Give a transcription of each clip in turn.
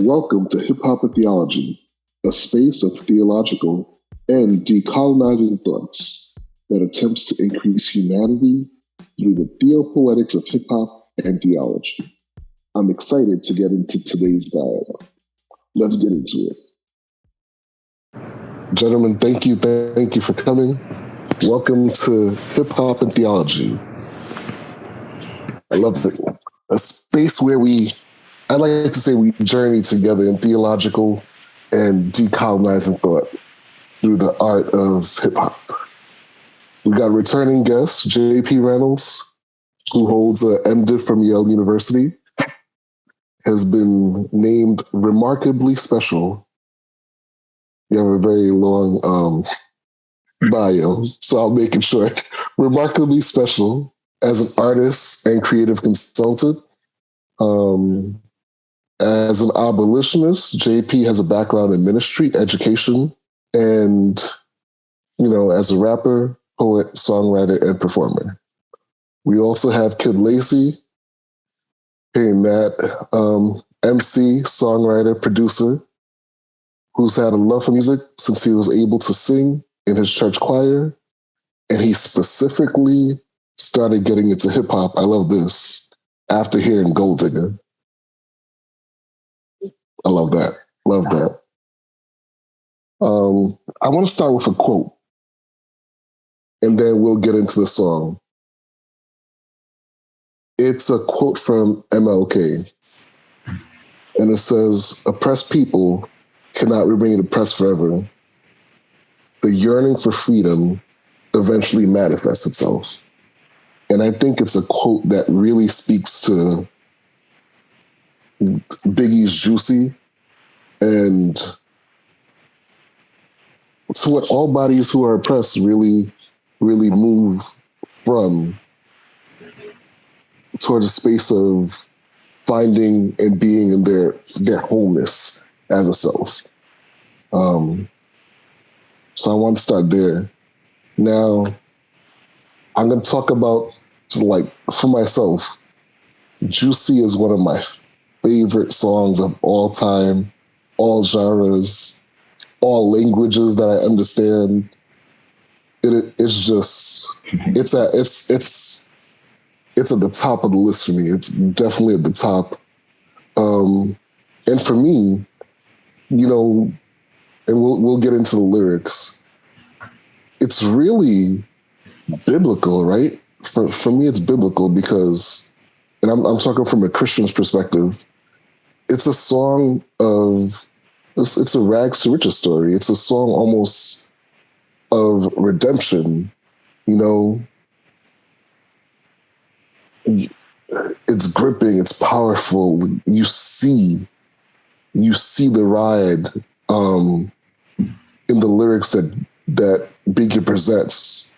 Welcome to Hip-Hop Theology, a space of theological and decolonizing thoughts that attempts to increase humanity through the theopoetics of hip-hop and theology. I'm excited to get into today's dialogue. Let's get into it. Gentlemen, thank you for coming. Welcome to Hip-Hop and Theology. I love it. A space where I like to say we journey together in theological and decolonizing thought through the art of hip-hop. We got returning guest, J.P. Reynolds, who holds a M.Div from Yale University, has been named remarkably special. You have a very long bio, so I'll make it short. Remarkably special as an artist and creative consultant. As an abolitionist, JP has a background in ministry, education, and, as a rapper, poet, songwriter, and performer. We also have Kid Lacey, paying that MC, songwriter, producer, who's had a love for music since he was able to sing in his church choir, and he specifically started getting into hip hop. I love this after hearing Gold Digger. I love that. Love that. I want to start with a quote, and then we'll get into the song. It's a quote from MLK, and it says, "Oppressed people cannot remain oppressed forever. The yearning for freedom eventually manifests itself." And I think it's a quote that really speaks to Biggie's Juicy and to what all bodies who are oppressed really move from, towards a space of finding and being in their wholeness as a self. So I want to start there. Now, I'm going to talk about, for myself, Juicy is one of my favorite songs of all time, all genres, all languages that I understand. It's at the top of the list for me. It's definitely at the top. And for me, and we'll get into the lyrics. It's really biblical, right? For me, it's biblical because, and I'm talking from a Christian's perspective, it's a song it's a rags to riches story. It's a song almost of redemption, It's gripping, it's powerful. You see the ride in the lyrics that Biggie presents,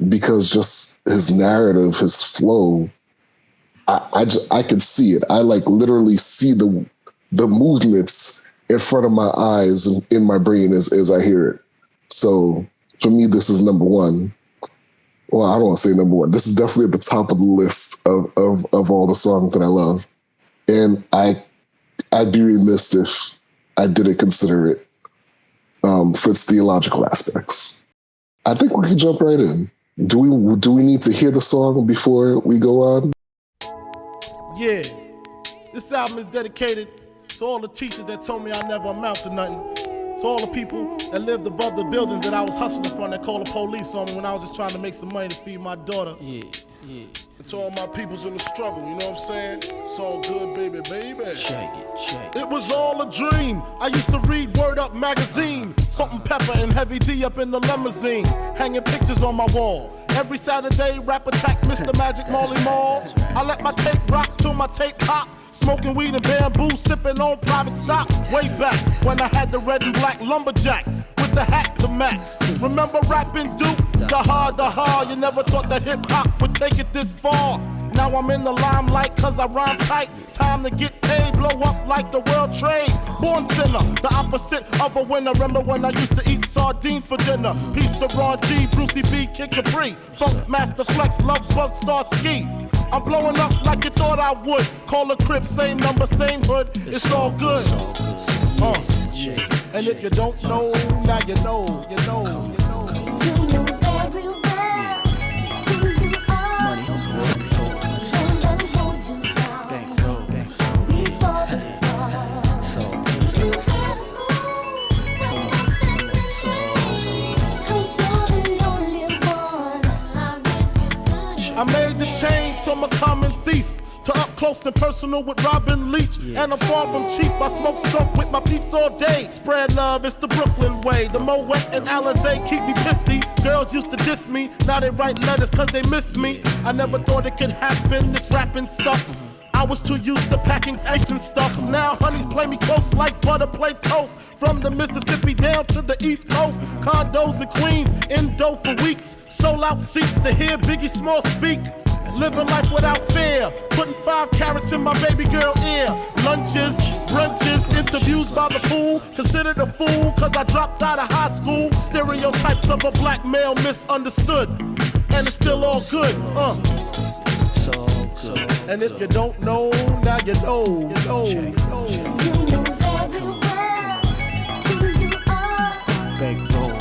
because just his narrative, his flow, I can see it. I literally see the movements in front of my eyes and in my brain as I hear it. So for me, this is number one. Well, I don't want to say number one. This is definitely at the top of the list of all the songs that I love. And I'd be remiss if I didn't consider it for its theological aspects. I think we can jump right in. Do we need to hear the song before we go on? Yeah, this album is dedicated to all the teachers that told me I never amount to nothing. To all the people that lived above the buildings that I was hustling from, that called the police on me when I was just trying to make some money to feed my daughter. Yeah. And to all my peoples in the struggle, you know what I'm saying? It's all good, baby. Shake it. It was all a dream. I used to read Word Up magazine. Salt and Pepper and Heavy D up in the limousine. Hanging pictures on my wall. Every Saturday, rap attack Mr. Magic Marley Marl. I let my tape rock till my tape pop. Smoking weed and bamboo, sipping on private stock. Way back when I had the red and black lumberjack with the hat to match. Remember rapping Duke? The hard. You never thought that hip hop would take it this far. Now I'm in the limelight cause I rhyme tight. Time to get paid, blow up like the world trade. Born sinner, the opposite of a winner. Remember when I used to eat sardines for dinner? Peace to Ron G, Brucey B, Kid Capri, Funk Master Flex, Love Bug, Star Ski. I'm blowing up like you thought I would. Call a crib, same number, same hood. It's all good. And if you don't know, now you know, you know, you know. You know very well who you are. Don't let 'em hold you down. Reach for the stars. You have I made the change from a common thief to up close and personal with Robin Leach. And I'm far from cheap, I smoke skunk with my peeps all day. Spread love, it's the Brooklyn way. The Moet and Alizé keep me pissy. Girls used to diss me, now they write letters cause they miss me. I never thought it could happen, this rapping stuff. I was too used to packing ice and stuff. Now honeys play me close like butter play toast. From the Mississippi down to the East Coast. Condos in Queens, in dough for weeks. Sold out seats to hear Biggie Small speak. Living life without fear. Putting 5 carats in my baby girl ear. Lunches, brunches, interviews by the pool. Considered a fool cause I dropped out of high school. Stereotypes of a black male misunderstood. And it's still all good, And if you don't know, now you know, you know, you know. You know very well who you are. Don't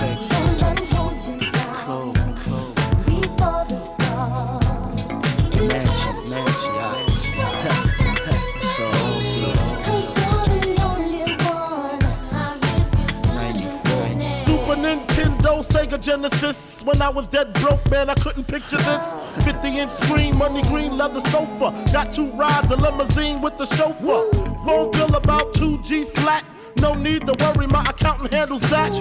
let 'em hold you down. Reach for the stars. Cause you're the only one. Super Nintendo, Sega Genesis. When I was dead broke, man, I couldn't picture this. 50-inch screen, money green leather sofa. Got 2 rides, a limousine with the chauffeur. Phone bill about 2 G's flat. No need to worry, my accountant handles that.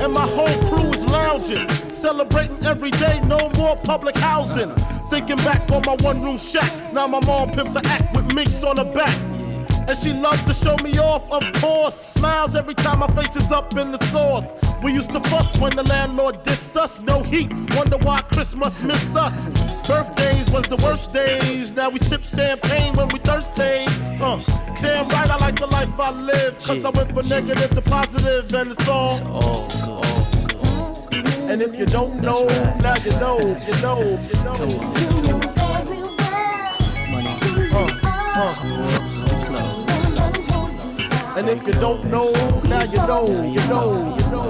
And my whole crew is lounging, celebrating every day, no more public housing. Thinking back on my one-room shack. Now my mom pimps an act with minks on her back. And she loves to show me off, of course. Smiles every time my face is up in the sauce. We used to fuss when the landlord dissed us. No heat, wonder why Christmas missed us. Birthdays was the worst days. Now we sip champagne when we thirsty. Damn right I like the life I live. Cause I went from negative to positive and it's all good. And if you don't know, now you know, you know, you know. You know very well who you are. And if you don't know, now you know, you know, you know.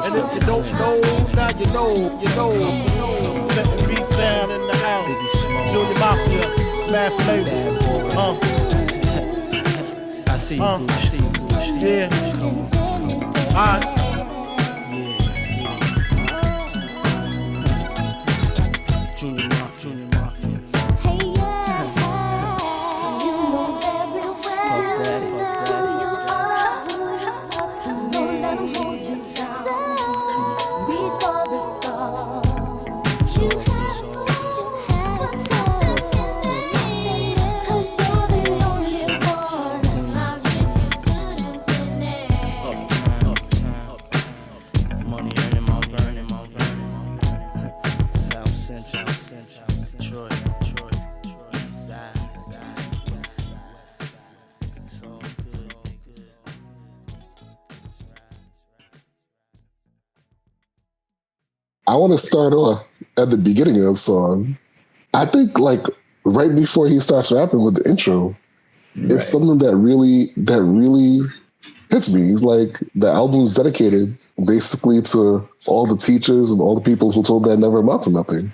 And if you don't know, now you know, you know, you know. Letting beat down in the house. Junior Mafia, Mad Flavor. I see you, I see you. Yeah. Alright. I want to start off at the beginning of the song. I think like right before he starts rapping with the intro, it's something that really hits me. He's like, the album's dedicated basically to all the teachers and all the people who told me I never amount to nothing.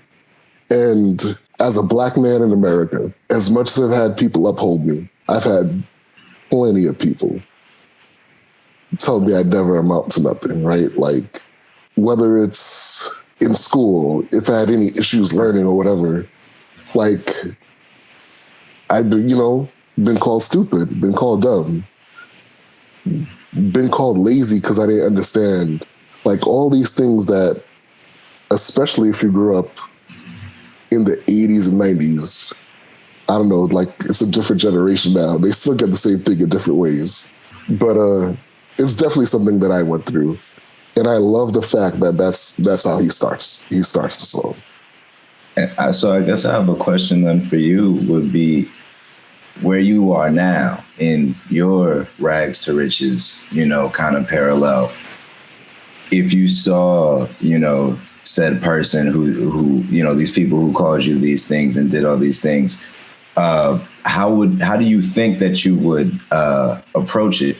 And as a black man in America, as much as I've had people uphold me, I've had plenty of people tell me I'd never amount to nothing, right? Like, whether it's in school, if I had any issues learning or whatever, like, I've been, been called stupid, been called dumb, been called lazy because I didn't understand. Like, all these things that, especially if you grew up in the 80s and 90s, I don't know, like, it's a different generation now. They still get the same thing in different ways. But it's definitely something that I went through. And I love the fact that that's how he starts. He starts the song. So I guess I have a question then for you, would be where you are now in your rags to riches, kind of parallel. if you saw, said person who these people who called you these things and did all these things, how do you think that you would approach it?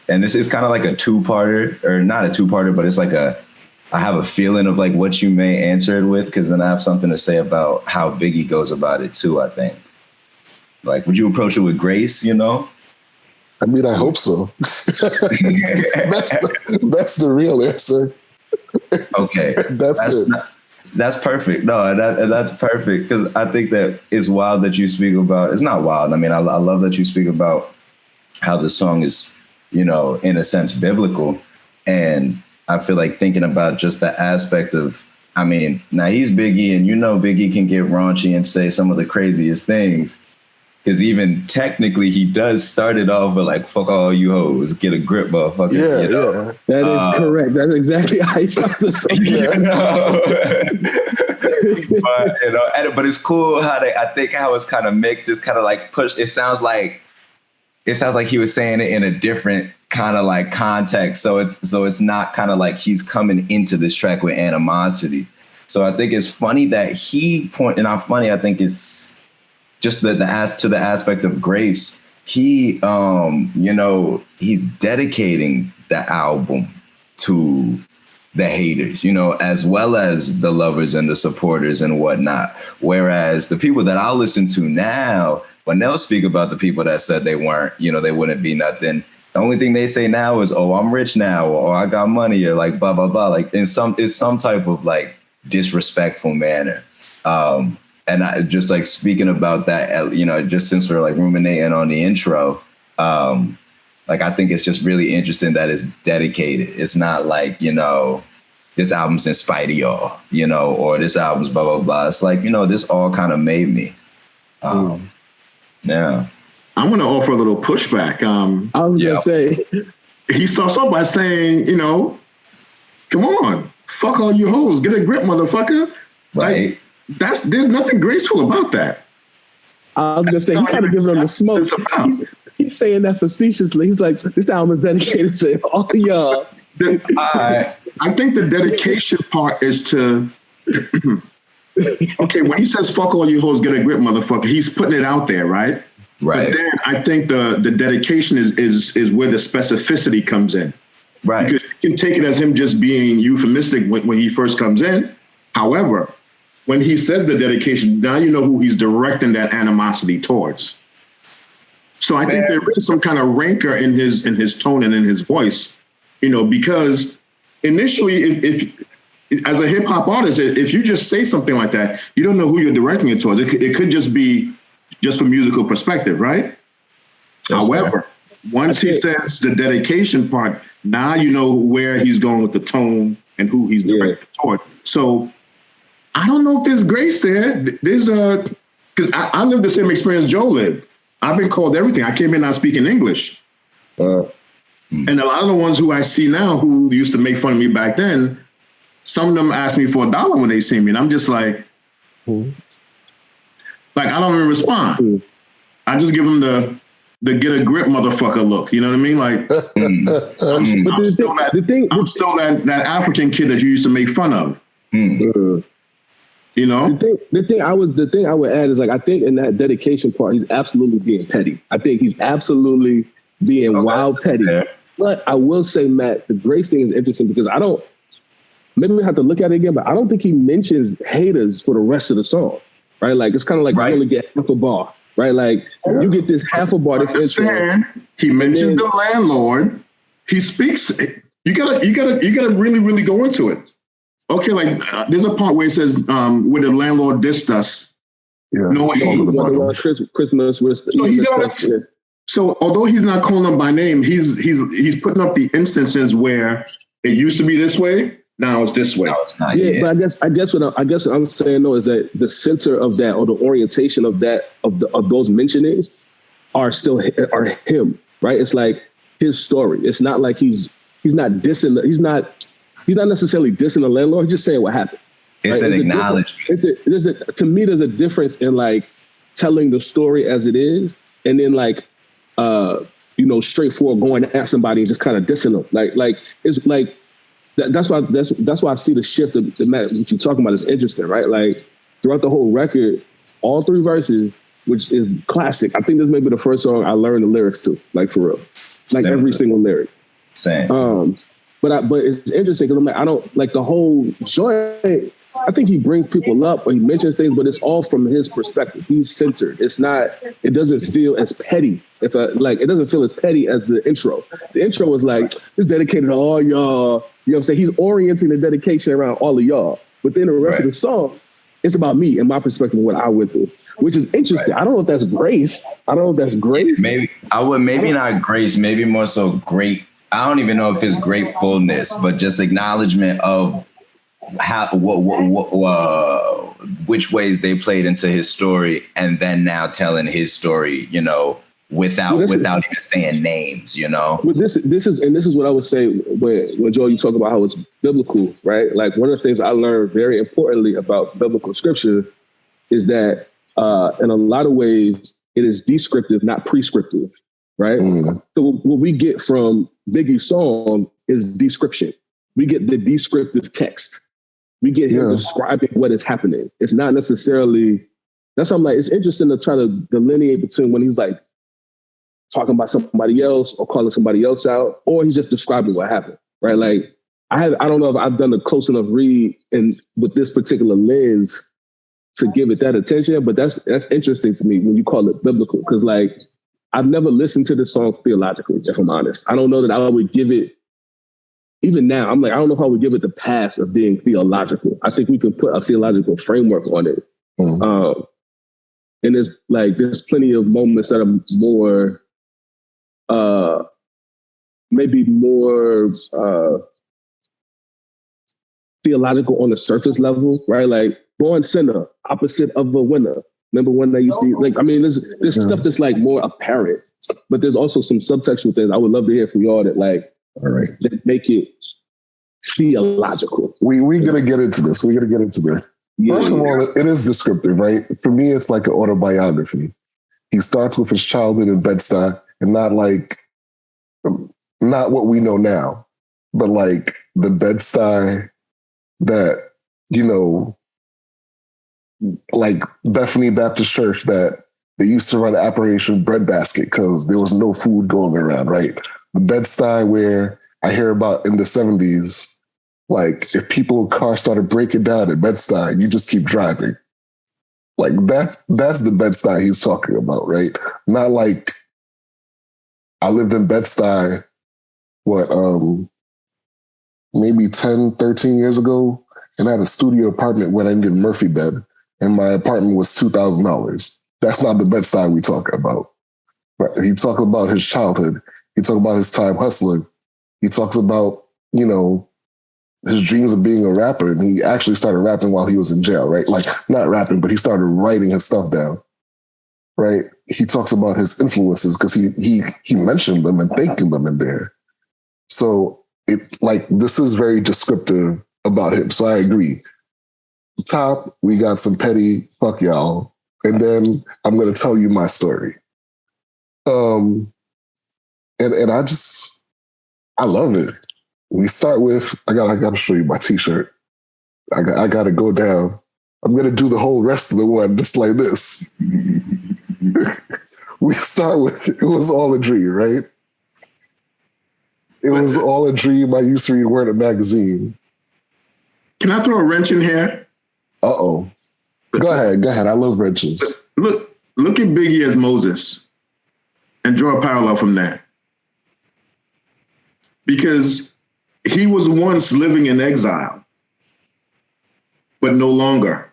And this is kind of like a two-parter, or not a two-parter, but it's like I have a feeling of like what you may answer it with, because then I have something to say about how Biggie goes about it too, I think. Like, would you approach it with grace, I mean, I hope so. That's the real answer. Okay. That's perfect. No, that's perfect, because I think that it's wild that you speak about, it's not wild. I mean, I love that you speak about how the song is, in a sense, biblical. And I feel like thinking about just the aspect of, I mean, now he's Biggie, and Biggie can get raunchy and say some of the craziest things. Because even technically, he does start it off with like, fuck all you hoes, get a grip, motherfucker. Yeah. That is correct. That's exactly how he starts the song. But it's cool how I think how it's kind of mixed. It's kind of like pushed. It sounds like he was saying it in a different kind of like context. So it's not kind of like he's coming into this track with animosity. So I think it's funny that I think it's just the aspect of grace. He's dedicating the album to the haters, as well as the lovers and the supporters and whatnot. Whereas the people that I listen to now, when they'll speak about the people that said they weren't, they wouldn't be nothing, the only thing they say now is, oh, I'm rich now, or I got money, or like blah, blah, blah. Like it's some type of like disrespectful manner. And I just like speaking about that, just since we're like ruminating on the intro, like I think it's just really interesting that it's dedicated. It's not like, this album's in spite of y'all, or this album's blah, blah, blah. It's like, this all kind of made me. Yeah. I'm going to offer a little pushback. I was going to say. He starts off by saying, come on, fuck all you hoes, get a grip, motherfucker. Right. Like, there's nothing graceful about that. I was going to say, he's kind of giving them the smoke. He's saying that facetiously. He's like, this album is dedicated to all y'all. I think the dedication part is to, okay, when he says, fuck all you hoes, get a grip, motherfucker, he's putting it out there, right? Right. But then I think the dedication is where the specificity comes in. Right. Because you can take it as him just being euphemistic when he first comes in. However, when he says the dedication, now you know who he's directing that animosity towards. So I think there is some kind of rancor in his tone and in his voice, because initially, if as a hip hop artist, if you just say something like that, you don't know who you're directing it towards. It could just be just from musical perspective, right? That's However, once he says the dedication part, now you know where he's going with the tone and who he's directed toward. So I don't know if there's grace there. There's because I lived the same experience Joe lived. I've been called everything. I came in not speaking English. And a lot of the ones who I see now who used to make fun of me back then, some of them ask me for $1 when they see me. And I'm just like, like, I don't even respond. I just give them the get a grip motherfucker look. You know what I mean? Like, I'm still that African kid that you used to make fun of. The thing I would add is, like, I think in that dedication part, he's absolutely being petty. I think he's absolutely being wild petty. But I will say, Matt, the grace thing is interesting because maybe we have to look at it again, but I don't think he mentions haters for the rest of the song, right? Like, it's kind of like you only get half a bar, right? Like, you get this half a bar, this intro. He mentions the landlord. He speaks. You gotta really, really go into it. Okay, like there's a part where it says, where the landlord dissed us. Christmas was. So he does. So although he's not calling them by name, he's putting up the instances where it used to be this way, now it's this way. No, it's not. But I guess what I'm saying though is that the center of that, or the orientation of that, of those mentionings are him, right? It's like his story. It's not like he's not dissing. He's not necessarily dissing the landlord. He's just saying what happened. It's an acknowledgement. To me, there's a difference in like telling the story as it is, and then like straightforward going at somebody and just kind of dissing them. Like it's like that's why I see the shift of what you're talking about is interesting, right? Like throughout the whole record, all 3 verses, which is classic. I think this may be the first song I learned the lyrics to, like for real, like every single lyric. Same. But it's interesting because I don't like the whole joint. I think he brings people up or he mentions things, but it's all from his perspective. He's centered. It doesn't feel as petty. It doesn't feel as petty as the intro. The intro was like, it's dedicated to all y'all. You know what I'm saying? He's orienting the dedication around all of y'all. But then the rest of the song, it's about me and my perspective of what I went through, which is interesting. Right. I don't know if that's grace. Maybe not grace, maybe more so great. I don't even know if it's gratefulness, but just acknowledgement of which ways they played into his story, and then now telling his story, you know, without even saying names, you know. Well, this is what I would say when Joel, you talk about how it's biblical, right? Like one of the things I learned very importantly about biblical scripture is that in a lot of ways it is descriptive, not prescriptive, right? Mm. So what we get from Biggie's song is description. We get the descriptive text. We get him describing what is happening. It's not necessarily, that's why I'm like, it's interesting to try to delineate between when he's like talking about somebody else or calling somebody else out, or he's just describing what happened, right? Like, I don't know if I've done a close enough read and with this particular lens to give it that attention, but that's interesting to me when you call it biblical, because like, I've never listened to this song theologically, if I'm honest. I don't know that I would give it, even now, I'm like, I don't know if I would give it the pass of being theological. I think we can put a theological framework on it. Mm-hmm. And there's plenty of moments that are more, maybe more theological on the surface level, right? Like born sinner, opposite of a winner. Remember when they used to, like, I mean, there's stuff that's like more apparent, but there's also some subtextual things I would love to hear from y'all that like, all right, that make it theological. We're gonna get into this. First of all, it is descriptive, right? For me, it's like an autobiography. He starts with his childhood in Bed-Stuy, and not what we know now, but like the Bed-Stuy that, you know, like Bethany Baptist Church that they used to run Operation Breadbasket because there was no food going around, right? The Bed-Stuy where I hear about in the 70s, like if people's cars started breaking down at Bed-Stuy, you just keep driving. Like that's the Bed-Stuy he's talking about, right? Not like I lived in Bed-Stuy, maybe 10, 13 years ago, and I had a studio apartment when I needed a Murphy bed, and my apartment was $2,000. That's not the Bed-Stuy we talk about. Right? He talks about his childhood. He talks about his time hustling. He talks about, you know, his dreams of being a rapper, and he actually started rapping while he was in jail, right? Like not rapping, but he started writing his stuff down, right? He talks about his influences because he mentioned them and thanking them in there. So this is very descriptive about him. So I agree. Top, we got some petty fuck y'all, and then I'm going to tell you my story. And I love it. We start with, I gotta show you my t-shirt. I gotta go down. I'm gonna do the whole rest of the one just like this. We start with, it was all a dream, right? It was all a dream. I used to read Word of magazine. Can I throw a wrench in here? Uh-oh. Go ahead. I love wrenches. Look at Biggie as Moses and draw a parallel from that. Because he was once living in exile, but no longer.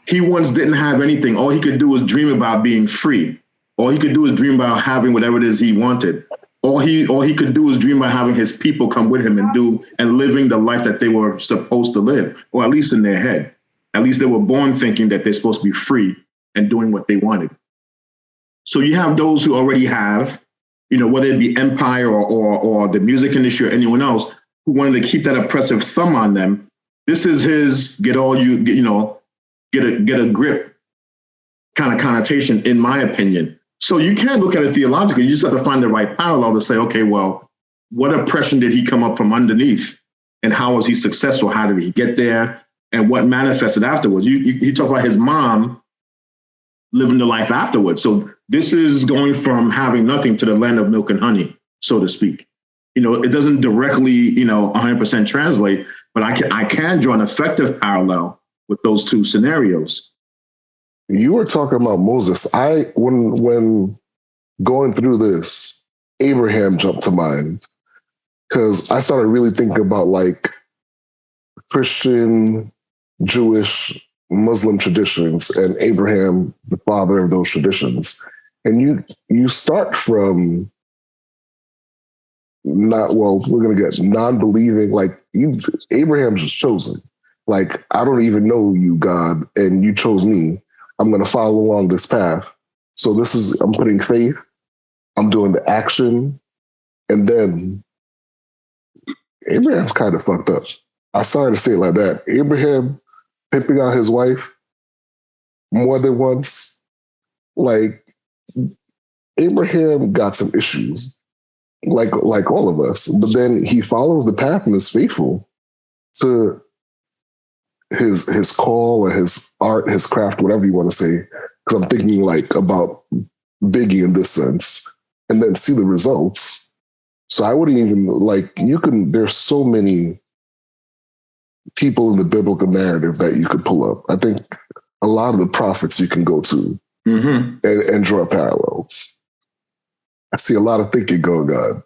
He once didn't have anything. All he could do was dream about being free. All he could do was dream about having whatever it is he wanted. All he could do was dream about having his people come with him and living the life that they were supposed to live, or at least in their head. At least they were born thinking that they're supposed to be free and doing what they wanted. So you have those who already have, you know, whether it be empire or the music industry or anyone else who wanted to keep that oppressive thumb on them. This is his get a grip kind of connotation, in my opinion. So you can look at it theologically. You just have to find the right parallel to say, okay, well, what oppression did he come up from underneath and how was he successful? How did he get there? And what manifested afterwards? You talk about his mom living the life afterwards. So this is going from having nothing to the land of milk and honey, so to speak. It doesn't directly, 100% translate, but I can draw an effective parallel with those two scenarios. You were talking about Moses. When going through this, Abraham jumped to mind because I started really thinking about like Christian, Jewish, Muslim traditions and Abraham, the father of those traditions. And you start from non-believing, like Abraham's just chosen. Like, I don't even know you, God, and you chose me. I'm going to follow along this path. So I'm putting faith, I'm doing the action, and then Abraham's kind of fucked up. I'm sorry to say it like that. Abraham pimping out his wife more than once. Like, Abraham got some issues, like all of us. But then he follows the path and is faithful to his call or his art, his craft, whatever you want to say. Because I'm thinking like about Biggie in this sense, and then see the results. So I wouldn't even there's so many people in the biblical narrative that you could pull up. I think a lot of the prophets you can go to and draw parallels. I see a lot of thinking going on.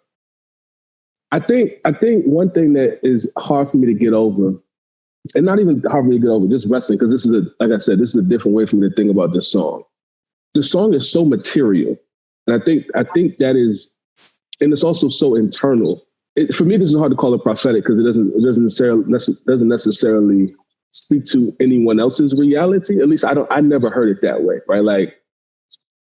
I think one thing that is hard for me to get over, and not even hard for me to get over, just wrestling, because like I said, this is a different way for me to think about this song. The song is so material. And I think that is, and it's also so internal. For me, this is hard to call it prophetic because it doesn't necessarily speak to anyone else's reality. At least I never heard it that way, right? Like,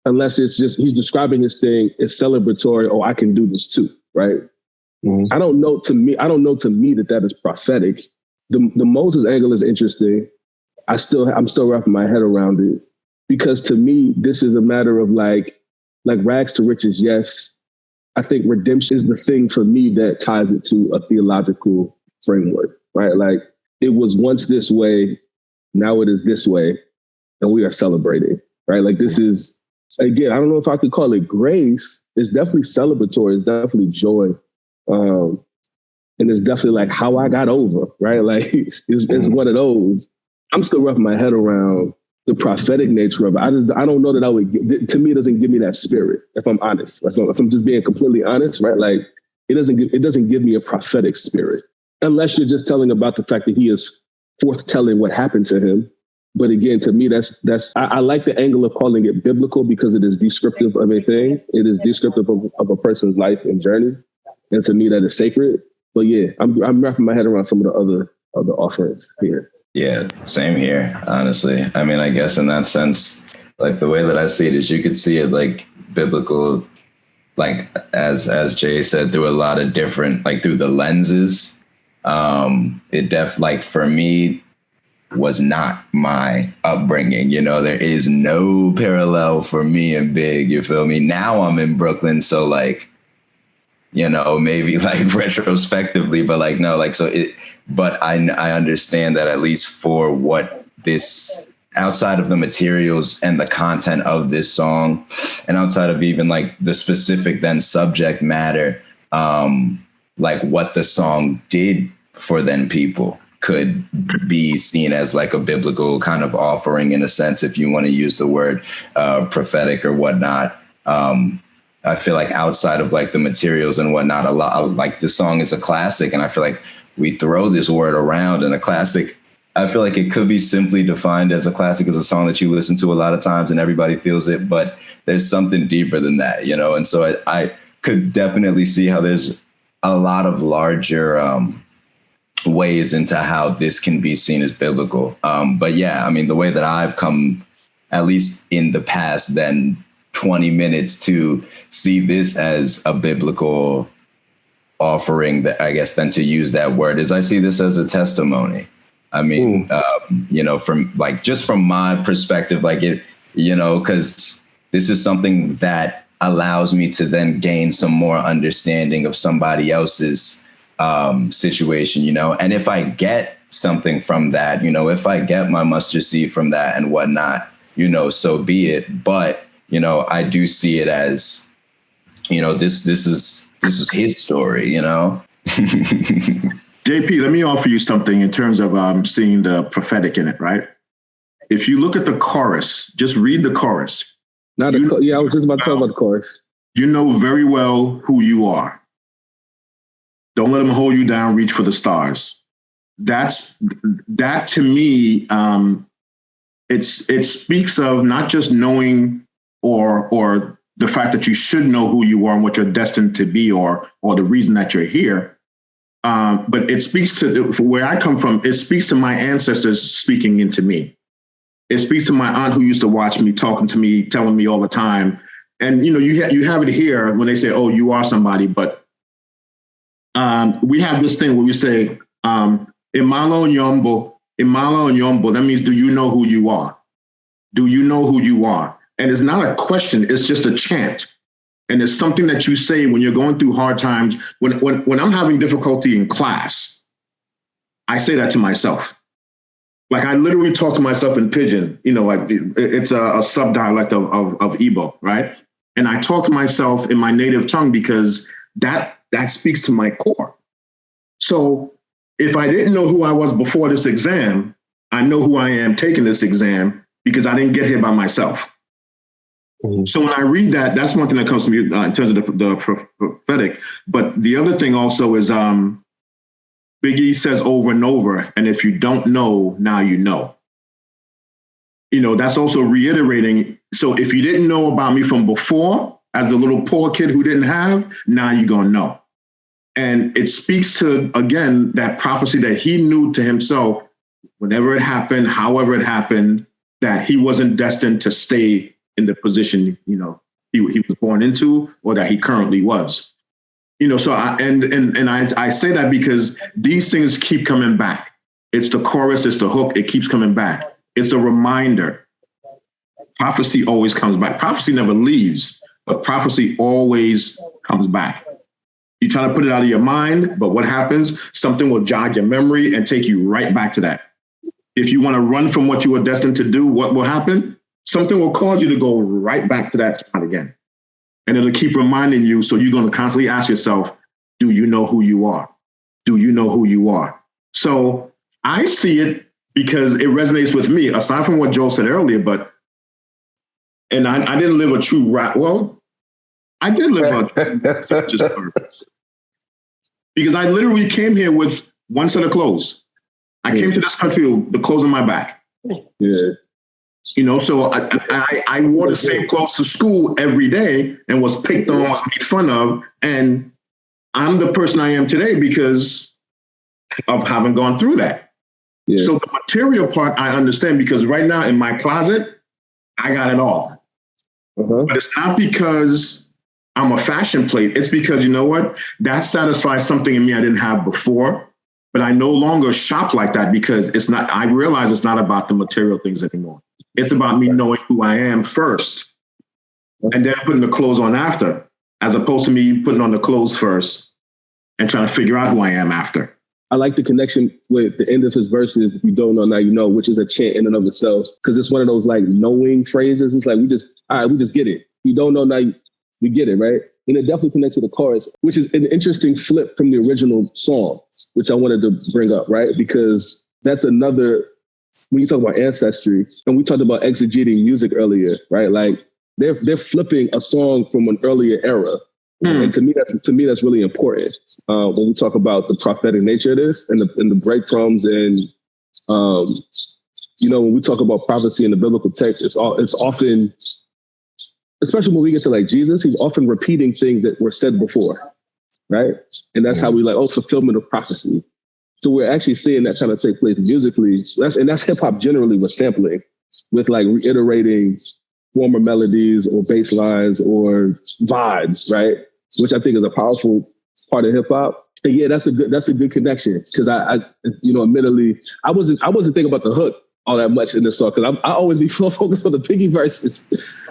unless it's just he's describing his thing, it's celebratory. Oh, I can do this too, right? Mm-hmm. I don't know to me that is prophetic. The Moses angle is interesting. I'm still wrapping my head around it because to me, this is a matter of like rags to riches. Yes. I think redemption is the thing for me that ties it to a theological framework, right? Like it was once this way, now it is this way, and we are celebrating, right? Like this is, again, I don't know if I could call it grace. It's definitely celebratory. It's definitely joy. And it's definitely like how I got over, right? Like it's one of those. I'm still wrapping my head around the prophetic nature of it. I don't know that I would, to me, it doesn't give me that spirit, if I'm honest. If I'm just being completely honest, right? Like it doesn't give me a prophetic spirit, unless you're just telling about the fact that he is forthtelling what happened to him. But again, to me, I like the angle of calling it biblical because it is descriptive of a thing. It is descriptive of a person's life and journey. And to me, that is sacred. But yeah, I'm wrapping my head around some of the other offerings here. Yeah, same here, honestly. I mean, I guess in that sense, like the way that I see it is you could see it like biblical, like as Jay said, through a lot of different, like through the lenses. Like for me, was not my upbringing. There is no parallel for me and Big, you feel me? Now I'm in Brooklyn, so like, maybe like retrospectively, but like, no, like, but I understand that at least for what this, outside of the materials and the content of this song, and outside of even like the specific then subject matter, like what the song did for then people could be seen as like a biblical kind of offering in a sense, if you want to use the word prophetic or whatnot. I feel like outside of like the materials and whatnot, a lot like this song is a classic, and I feel like we throw this word around, and a classic, I feel like it could be simply defined as a classic as a song that you listen to a lot of times and everybody feels it, but there's something deeper than that, and so I could definitely see how there's a lot of larger ways into how this can be seen as biblical. But yeah, I mean, the way that I've come, at least in the past, then 20 minutes to see this as a biblical offering, that I guess then to use that word, is I see this as a testimony. I mean, from like, just from my perspective, like it, because this is something that allows me to then gain some more understanding of somebody else's situation, you know, and if I get something from that, you know, if I get my mustard seed from that and whatnot, you know, so be it. But, you know, I do see it as, you know, this is his story, you know. JP, let me offer you something in terms of seeing the prophetic in it, right? If you look at the chorus, just read the chorus. I was just about to talk about the chorus. You know very well who you are. Don't let them hold you down, reach for the stars. That to me, it speaks of not just knowing or the fact that you should know who you are and what you're destined to be or the reason that you're here. But it speaks to where I come from. It speaks to my ancestors speaking into me. It speaks to my aunt who used to watch me, talking to me, telling me all the time. And, you know, you have it here when they say, oh, you are somebody. But we have this thing where we say, Imalo Nyombo, that means, do you know who you are? Do you know who you are? And it's not a question, it's just a chant. And it's something that you say when you're going through hard times. When I'm having difficulty in class, I say that to myself. Like I literally talk to myself in Pidgin, you know, like it's a sub-dialect of Igbo, right? And I talk to myself in my native tongue because that speaks to my core. So if I didn't know who I was before this exam, I know who I am taking this exam because I didn't get here by myself. Mm-hmm. So when I read that, that's one thing that comes to me in terms of the prophetic. But the other thing also is Big E says over and over, and if you don't know, now you know. You know, that's also reiterating. So if you didn't know about me from before, as a little poor kid who didn't have, now you're going to know. And it speaks to, again, that prophecy that he knew to himself, whenever it happened, however it happened, that he wasn't destined to stay in the position, you know, he was born into or that he currently was. You know, so I say that because these things keep coming back. It's the chorus, it's the hook, it keeps coming back. It's a reminder. Prophecy always comes back. Prophecy never leaves, but prophecy always comes back. You try to put it out of your mind, but what happens? Something will jog your memory and take you right back to that. If you want to run from what you were destined to do, what will happen? Something will cause you to go right back to that spot again. And it'll keep reminding you. So you're going to constantly ask yourself, do you know who you are? Do you know who you are? So I see it because it resonates with me, aside from what Joel said earlier, and I didn't live a true rap. Well, I did live a true because I literally came here with one set of clothes. I came to this country with the clothes on my back. Yeah. You know, so I wore the same clothes to school every day and was picked on, was made fun of. And I'm the person I am today because of having gone through that. Yeah. So the material part, I understand because right now in my closet, I got it all. Uh-huh. But it's not because I'm a fashion plate. It's because, you know what? That satisfies something in me I didn't have before. But I no longer shop like that because I realize it's not about the material things anymore. It's about me knowing who I am first and then putting the clothes on after, as opposed to me putting on the clothes first and trying to figure out who I am after. I like the connection with the end of his verses, if you don't know, now you know, which is a chant in and of itself. Because it's one of those like knowing phrases. It's like, we just get it. You don't know, now we get it, right? And it definitely connects to the chorus, which is an interesting flip from the original song, which I wanted to bring up, right? Because that's another, when you talk about ancestry, and we talked about exegeting music earlier, right? Like they're flipping a song from an earlier era. And to me, that's really important when we talk about the prophetic nature of this and the breadcrumbs and, you know, when we talk about prophecy in the biblical text, it's often, especially when we get to like Jesus, he's often repeating things that were said before, right? And that's how we fulfillment of prophecy. So we're actually seeing that kind of take place musically. That's hip hop generally with sampling, with like reiterating former melodies or bass lines or vibes, right? Which I think is a powerful part of hip hop. And yeah, that's a good connection. Cause I you know, admittedly, I wasn't thinking about the hook all that much in this song. Cause I always be focused on the Biggie verses.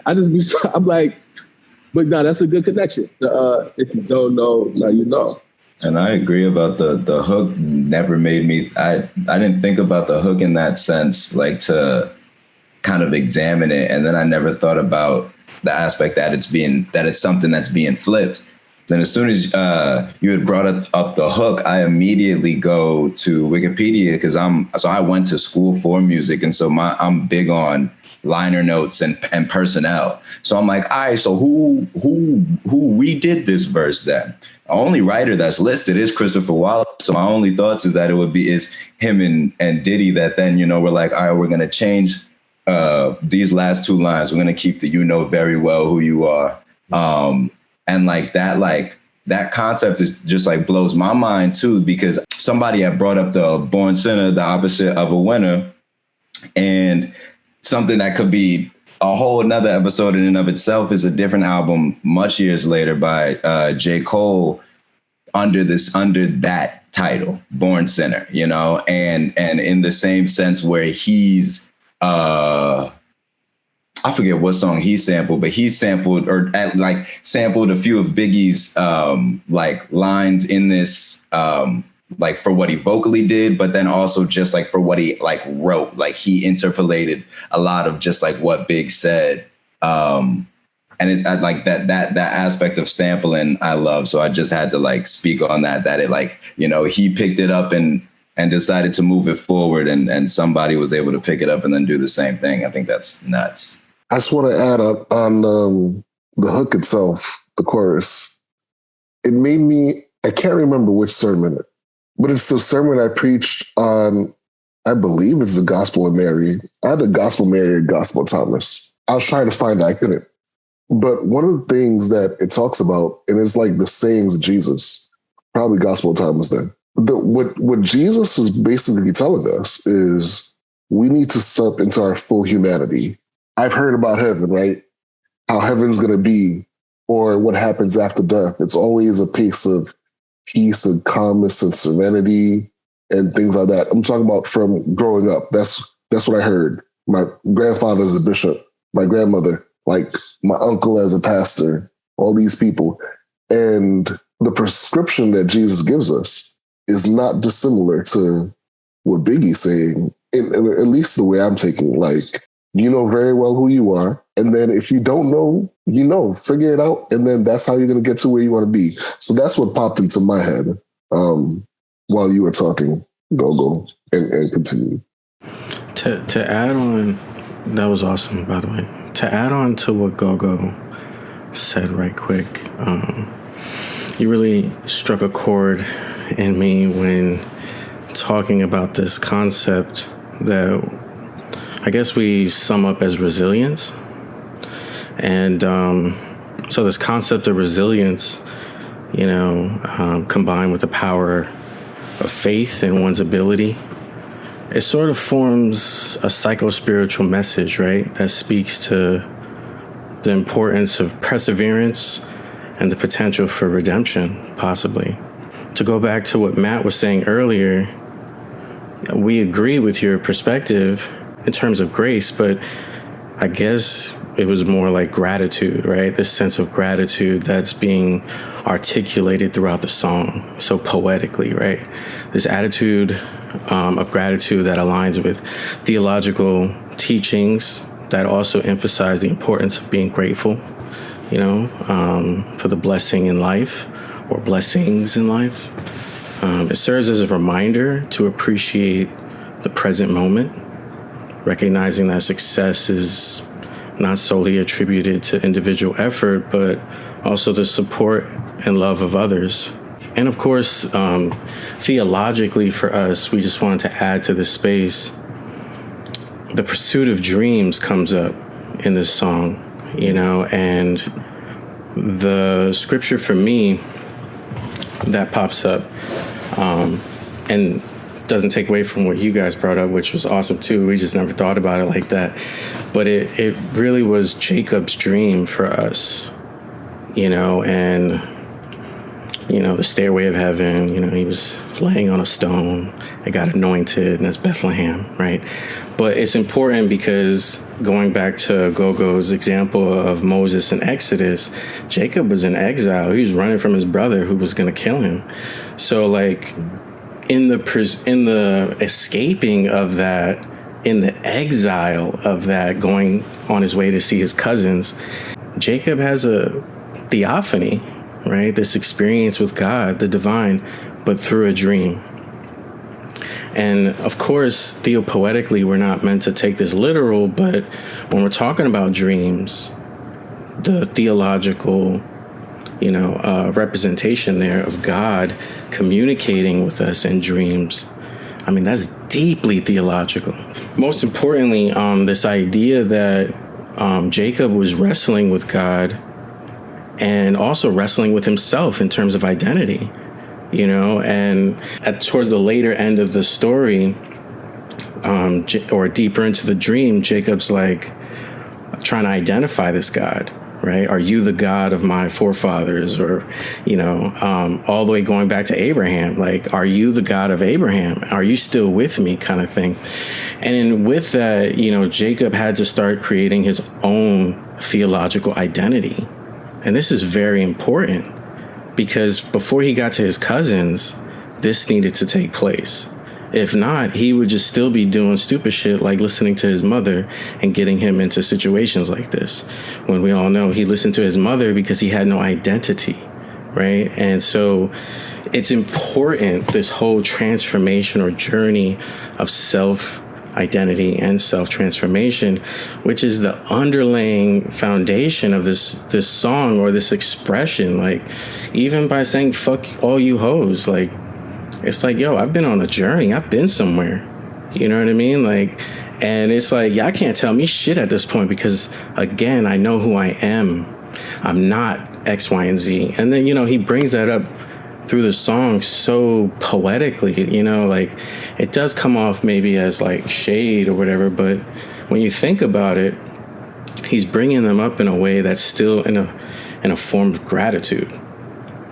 I'm like, but no, that's a good connection. If you don't know, now you know. And I agree about the hook never made me, I didn't think about the hook in that sense, like to kind of examine it. And then I never thought about the aspect that it's something that's being flipped. Then as soon as you had brought up the hook, I immediately go to Wikipedia because I went to school for music. And so I'm big on liner notes and personnel. So I'm like, all right, so who redid this verse then? The only writer that's listed is Christopher Wallace. So my only thoughts is that is him and Diddy that then, we're like, all right, we're going to change these last two lines. We're going to keep the, very well who you are. And that concept is just like blows my mind too, because somebody had brought up the born sinner, the opposite of a winner, and something that could be a whole another episode in and of itself is a different album much years later by J. Cole under that title, Born Sinner, and in the same sense where he's I forget what song he sampled, but he sampled sampled a few of Biggie's lines in this for what he vocally did, but then also just for what he wrote, he interpolated a lot of just what Big said. And I like that aspect of sampling I love. So I just had to speak on that it he picked it up and decided to move it forward and somebody was able to pick it up and then do the same thing. I think that's nuts. I just want to add on the hook itself, the chorus. It made me, I can't remember which sermon, but it's the sermon I preached on, I believe it's the Gospel of Mary. I had the Gospel of Mary and Gospel of Thomas. I was trying to find it, I couldn't. But one of the things that it talks about, and it's the sayings of Jesus, probably Gospel of Thomas then. What Jesus is basically telling us is we need to step into our full humanity. I've heard about heaven, right? How heaven's going to be, or what happens after death. It's always a pace of peace and calmness and serenity and things like that. I'm talking about from growing up. That's what I heard. My grandfather is a bishop, my grandmother, my uncle as a pastor, all these people. And the prescription that Jesus gives us is not dissimilar to what Biggie's saying, at least the way I'm taking it. You know very well who you are. And then if you don't know, figure it out. And then that's how you're going to get to where you want to be. So that's what popped into my head while you were talking. Go and continue. To add on, that was awesome, by the way. To add on to what Gogo said right quick, you really struck a chord in me when talking about this concept that I guess we sum up as resilience. And so this concept of resilience, combined with the power of faith in one's ability, it sort of forms a psycho-spiritual message, right? That speaks to the importance of perseverance and the potential for redemption, possibly. To go back to what Matt was saying earlier, we agree with your perspective in terms of grace, but I guess it was more like gratitude, right? This sense of gratitude that's being articulated throughout the song so poetically, right? This attitude of gratitude that aligns with theological teachings that also emphasize the importance of being grateful, for the blessing in life or blessings in life. It serves as a reminder to appreciate the present moment, recognizing that success is not solely attributed to individual effort, but also the support and love of others. And of course, theologically for us, we just wanted to add to this space, the pursuit of dreams comes up in this song, and the scripture for me that pops up, and doesn't take away from what you guys brought up, which was awesome too. We just never thought about it like that. But it really was Jacob's dream for us, and the stairway of heaven, he was laying on a stone, it got anointed, and that's Bethlehem, right? But it's important because going back to Gogo's example of Moses in Exodus, Jacob was in exile. He was running from his brother who was going to kill him. So like in the escaping of that, in the exile of that, going on his way to see his cousins, Jacob has a theophany, right? This experience with God, the divine, but through a dream. And of course, theopoetically, we're not meant to take this literal, but when we're talking about dreams, the theological, representation there of God communicating with us in dreams, I mean, that's deeply theological. Most importantly, this idea that Jacob was wrestling with God and also wrestling with himself in terms of identity. And towards the later end of the story, or deeper into the dream, Jacob's like trying to identify this God, right? Are you the God of my forefathers? Or, all the way going back to Abraham, like, are you the God of Abraham? Are you still with me, kind of thing? And with that, Jacob had to start creating his own theological identity. And this is very important, because before he got to his cousins, this needed to take place. If not, he would just still be doing stupid shit like listening to his mother and getting him into situations like this. When we all know he listened to his mother because he had no identity, right? And so it's important, this whole transformation or journey of self-identity and self-transformation, which is the underlying foundation of this song or this expression. Like, even by saying fuck all you hoes, like, it's like, yo, I've been on a journey, I've been somewhere, you know what I mean? Like, and it's like, y'all can't tell me shit at this point, because again, I know who I am. I'm not X, Y, and Z. And then, he brings that up through the song so poetically, like, it does come off maybe as like shade or whatever, but when you think about it, he's bringing them up in a way that's still in a form of gratitude.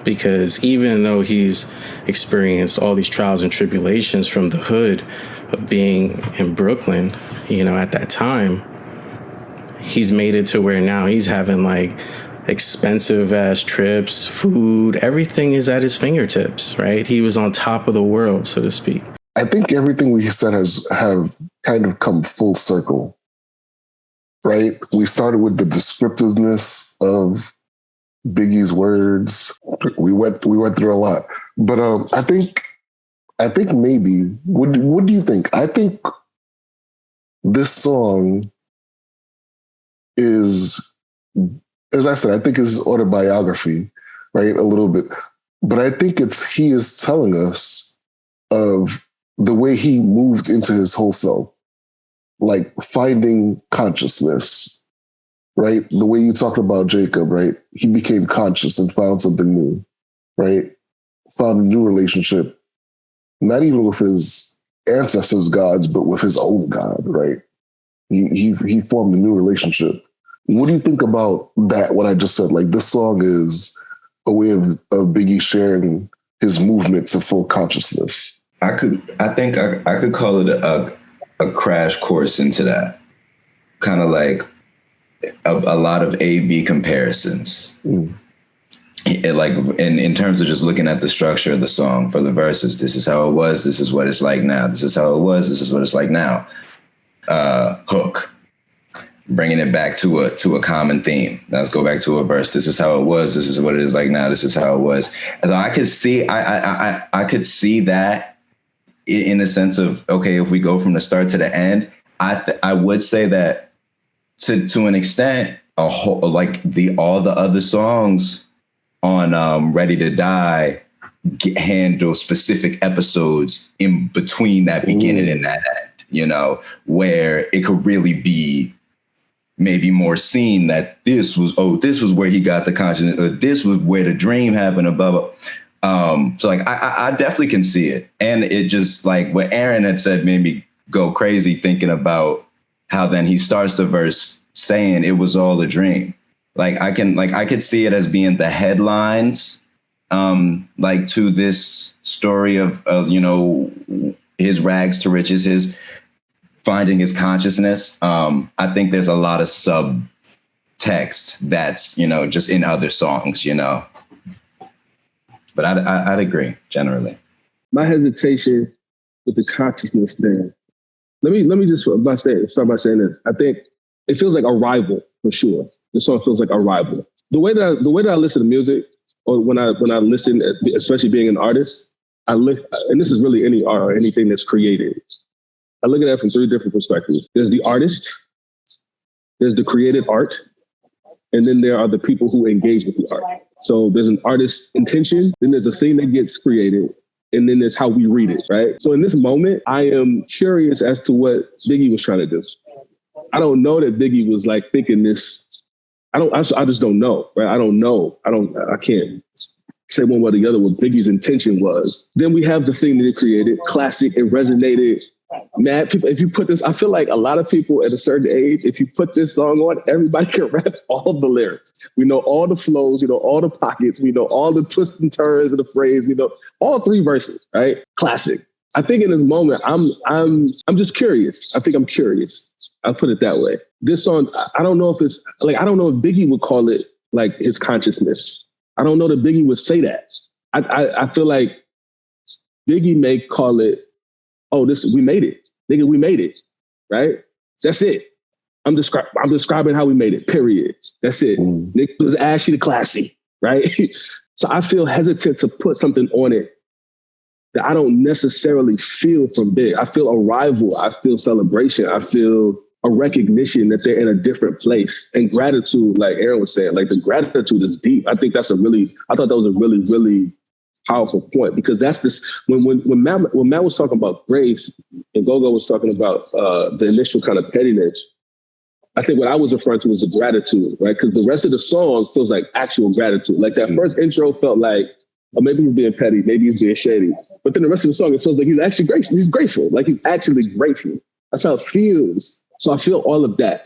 Because even though he's experienced all these trials and tribulations from the hood of being in Brooklyn, at that time, he's made it to where now he's having like expensive ass trips, food, everything is at his fingertips, right? He was on top of the world, so to speak. I think everything we said have kind of come full circle, right? We started with the descriptiveness of Biggie's words. We went through a lot, but I think maybe. What do you think? I think this song is, as I said, I think it's autobiography, right? A little bit, but I think he is telling us of the way he moved into his whole self, like finding consciousness. Right? The way you talked about Jacob, right? He became conscious and found something new, right? Found a new relationship, not even with his ancestors' gods, but with his own God, right? He formed a new relationship. What do you think about that, what I just said? Like, this song is a way of Biggie sharing his movement to full consciousness. I think I could call it a crash course into that. Kind of like a lot of A-B comparisons. Like in terms of just looking at the structure of the song for the verses, this is how it was, this is what it's like now, this is how it was, this is what it's like now. Hook, bringing it back to a common theme. Now let's go back to a verse. This is how it was, this is what it is like now, this is how it was. And so I could see I could see that in the sense of, okay, if we go from the start to the end, I would say that to an extent, all the other songs on Ready to Die handle specific episodes in between that beginning and that end, where it could really be maybe more seen that this was where he got the consciousness, or this was where the dream happened, above. So like, I definitely can see it. And it just, like what Aaron had said, made me go crazy thinking about how then he starts the verse saying it was all a dream. I could see it as being the headlines like to this story of his rags to riches, his finding his consciousness. I think there's a lot of subtext that's, just in other songs, But I'd agree generally. My hesitation with the consciousness thing. Let me just start by saying this. I think it feels like Arrival for sure. The song feels like Arrival. The way that I listen to music, or when I listen, especially being an artist, and this is really any art or anything that's created. I look at that from three different perspectives. There's the artist, there's the created art, and then there are the people who engage with the art. So there's an artist's intention, then there's a thing that gets created, and then there's how we read it, right? So in this moment, I am curious as to what Biggie was trying to do. I don't know that Biggie was like thinking this. I just don't know, right? I don't know. I can't say one way or the other what Biggie's intention was. Then we have the thing that it created, classic, it resonated. Mad people, if you put this, I feel like a lot of people at a certain age, if you put this song on, everybody can rap all the lyrics. We know all the flows, we know all the pockets, we know all the twists and turns of the phrase, we know all three verses, right? Classic. I think in this moment, I'm just curious. I think I'm curious. I'll put it that way. This song, I don't know if it's like, I don't know if Biggie would call it like his consciousness. I don't know that Biggie would say that. I feel like Biggie may call it, we made it. Nigga, we made it, right? That's it. I'm describing how we made it, period. That's it. Nick was ashy to classy, right? So I feel hesitant to put something on it that I don't necessarily feel from Big. I feel Arrival. I feel celebration. I feel a recognition that they're in a different place. And gratitude, like Aaron was saying, like the gratitude is deep. I think I thought that was a really, really powerful point, because that's this, when Matt was talking about grace and Gogo was talking about the initial kind of pettiness, I think what I was referring to was the gratitude, right? Because the rest of the song feels like actual gratitude. Like that first intro felt like, oh, maybe he's being petty, maybe he's being shady. But then the rest of the song, it feels like he's actually grateful. He's grateful, like he's actually grateful. That's how it feels. So I feel all of that.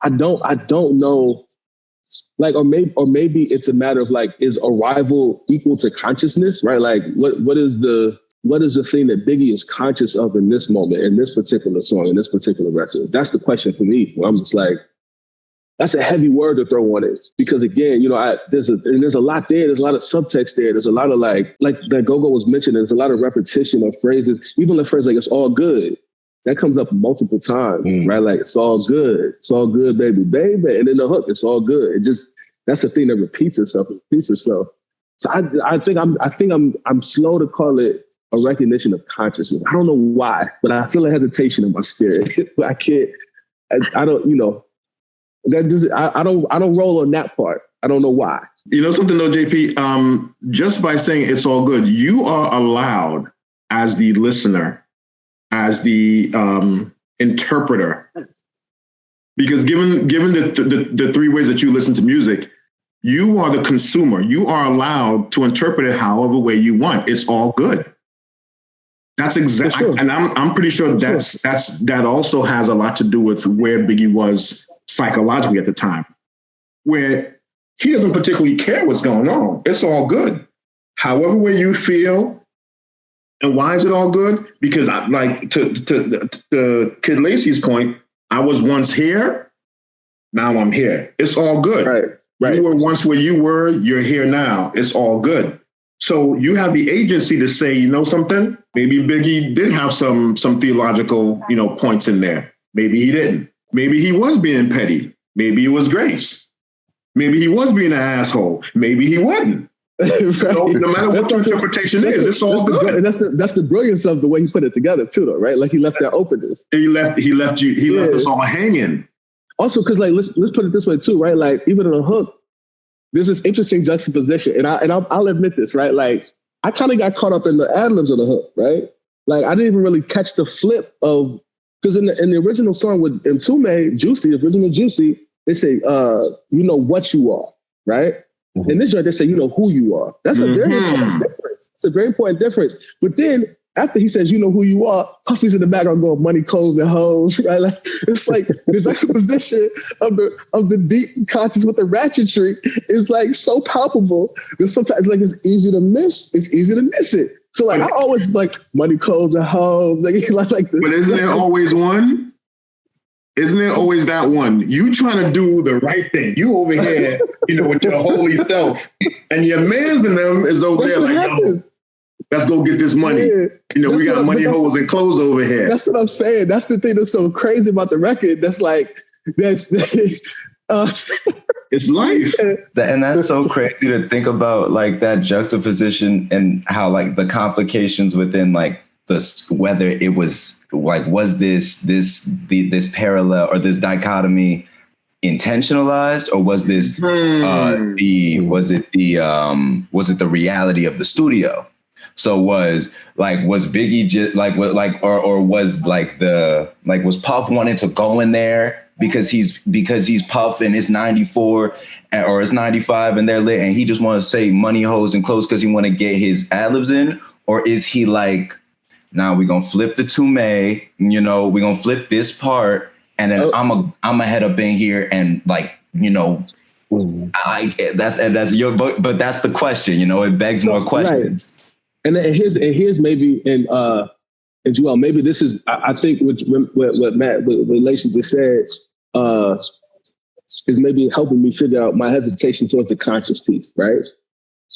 I don't know. Like, or maybe it's a matter of like, is Arrival equal to consciousness, right? Like, what is the thing that Biggie is conscious of in this moment, in this particular song, in this particular record? That's the question for me. Where I'm just like, that's a heavy word to throw on it, because again, there's a lot there. There's a lot of subtext there. There's a lot of like that Gogo was mentioning. There's a lot of repetition of phrases. Even the phrase like "it's all good." That comes up multiple times, right? Like, it's all good, baby, baby. And then the hook, it's all good. That's the thing that repeats itself. So I think I'm slow to call it a recognition of consciousness. I don't know why, but I feel a hesitation in my spirit. I can't, I don't roll on that part. I don't know why. You know something though, JP, just by saying it's all good, you are allowed as the listener, as the interpreter, because given the three ways that you listen to music, you are the consumer. You are allowed to interpret it however way you want. It's all good. That's exactly, sure. And I'm pretty sure that also has a lot to do with where Biggie was psychologically at the time, where he doesn't particularly care what's going on. It's all good. However way you feel. And why is it all good? Because I, like to Kid Lacey's point, I was once here, now I'm here. It's all good. Right. You were once where you were, you're here now. It's all good. So you have the agency to say, you know something? Maybe Biggie did have some theological, points in there. Maybe he didn't. Maybe he was being petty. Maybe it was grace. Maybe he was being an asshole. Maybe he wasn't. Right. No matter what your interpretation is, it's all good. That's the brilliance of the way he put it together too, though, right? Like he left that openness. He left us all hanging. Also, because like let's put it this way too, right? Like even in a hook, there's this interesting juxtaposition, and I'll admit this, right? Like I kind of got caught up in the ad-libs of the hook, right? Like I didn't even really catch the flip of, because in the original song with M2 Juicy, original Juicy, they say you know what you are, right? In this joint, they say, you know who you are. That's a very important difference. It's a very important difference. But then after he says, you know who you are, Puffy's in the background going, money, clothes, and hoes, right? Like, it's like the juxtaposition of the deep conscious with the ratchetry is like so palpable that sometimes like it's easy to miss. It's easy to miss it. So like I always like money, clothes, and hoes. Like this. But isn't there always one? Isn't there always that one? You trying to do the right thing. You over here, with your holy self. And your mans in them is over there like, yo, let's go get this money. Yeah. We got money, holes, and clothes over here. That's what I'm saying. That's the thing that's so crazy about the record. That's like, it's life. And that's so crazy to think about, like that juxtaposition and how like the complications within like whether it was like, was this parallel or this dichotomy intentionalized, or was this was it the reality of the studio? So was Biggie just was Puff wanting to go in there because he's Puff and it's 94 or it's 95 and they're lit and he just want to say money, hoes, and clothes because he want to get his ad-libs in? Or is he like, now we're gonna flip the Tume, we're gonna flip this part, and then I'm a head up in here and like, that's your book, but that's the question, it begs more questions. Right. And here's maybe and Joel, maybe this is I think what Matt what Lacey just said is maybe helping me figure out my hesitation towards the conscious piece, right?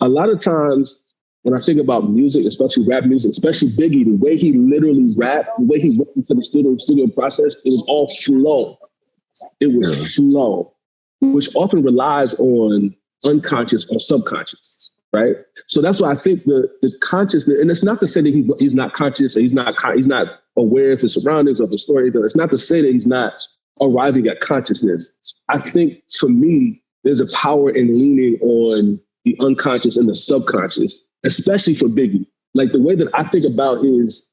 A lot of times when I think about music, especially rap music, especially Biggie, the way he literally rapped, the way he went into the studio process, it was all flow. It was flow, which often relies on unconscious or subconscious, right? So that's why I think the consciousness, and it's not to say that he's not conscious or he's not aware of his surroundings or the story. It's not to say that he's not arriving at consciousness. I think for me, there's a power in leaning on the unconscious and the subconscious, especially for Biggie. Like the way that I think about his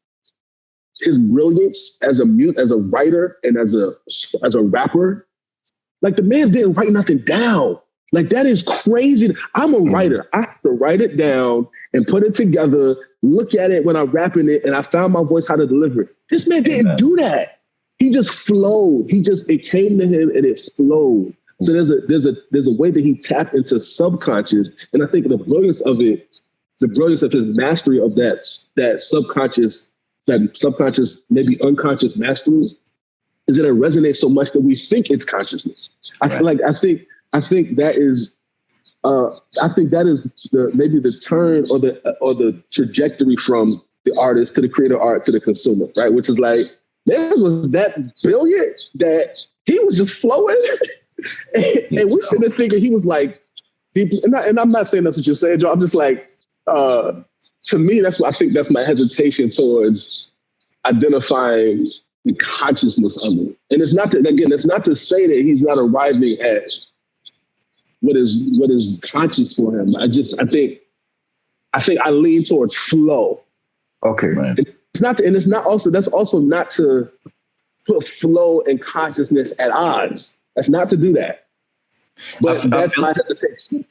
brilliance as a writer and as a rapper, like the man didn't write nothing down. Like that is crazy. I'm a writer. I have to write it down and put it together, look at it when I'm rapping it, and I found my voice how to deliver it. This man didn't do that. He just flowed. It came to him and it flowed. So there's a way that he tapped into subconscious, and I think the brilliance of his mastery of that subconscious, maybe unconscious mastery, is that it resonates so much that we think it's consciousness. I think that is maybe the turn or the trajectory from the artist to the creator art to the consumer, right? Which is like, man was that brilliant that he was just flowing. and we sit there thinking he was like, and I'm not saying that's what you're saying, Joe. I'm just like, to me, that's what I think that's my hesitation towards identifying the consciousness of it. And it's not to say that he's not arriving at what is conscious for him. I think I lean towards flow. Okay. Right. That's also not to put flow and consciousness at odds. That's not to do that. But that's my hesitation.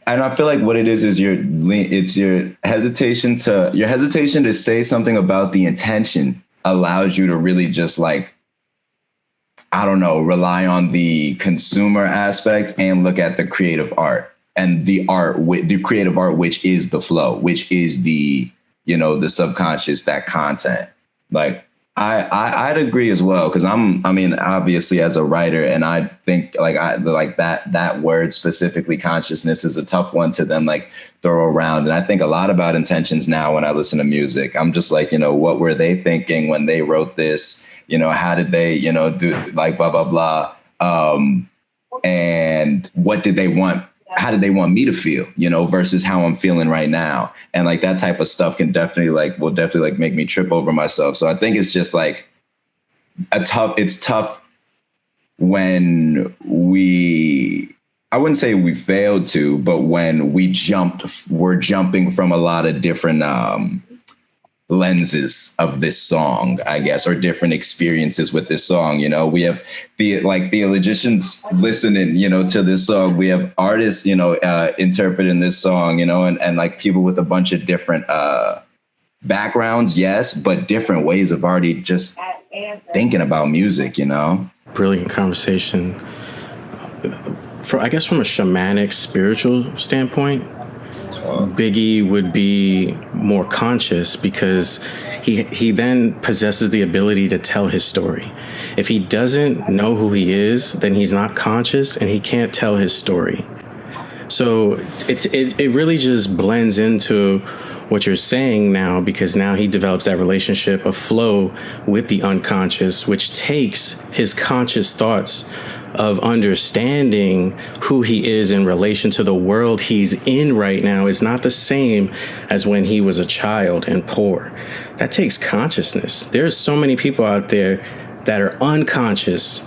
And I feel like what it is your hesitation to say something about the intention allows you to really just like, I don't know, rely on the consumer aspect and look at the creative art and the creative art, which is the flow, which is the subconscious, that content. Like I'd agree as well, because obviously as a writer, and I think that word specifically, consciousness, is a tough one to then like throw around. And I think a lot about intentions now when I listen to music. I'm just like, what were they thinking when they wrote this? How did they, do like blah, blah, blah. And what did they want? How did they want me to feel, versus how I'm feeling right now? And like that type of stuff will definitely make me trip over myself. So I think it's just like it's tough when I wouldn't say we failed to, but when we're jumping from a lot of different lenses of this song, I guess, or different experiences with this song. We have theologians listening, to this song. We have artists, interpreting this song, and like people with a bunch of different backgrounds, yes, but different ways of already just thinking about music, you know? Brilliant conversation. I guess from a shamanic spiritual standpoint, Biggie would be more conscious because he then possesses the ability to tell his story. If he doesn't know who he is, then he's not conscious and he can't tell his story. So it really just blends into what you're saying now, because now he develops that relationship of flow with the unconscious, which takes his conscious thoughts of understanding who he is in relation to the world he's in right now is not the same as when he was a child and poor. That takes consciousness. There's so many people out there that are unconscious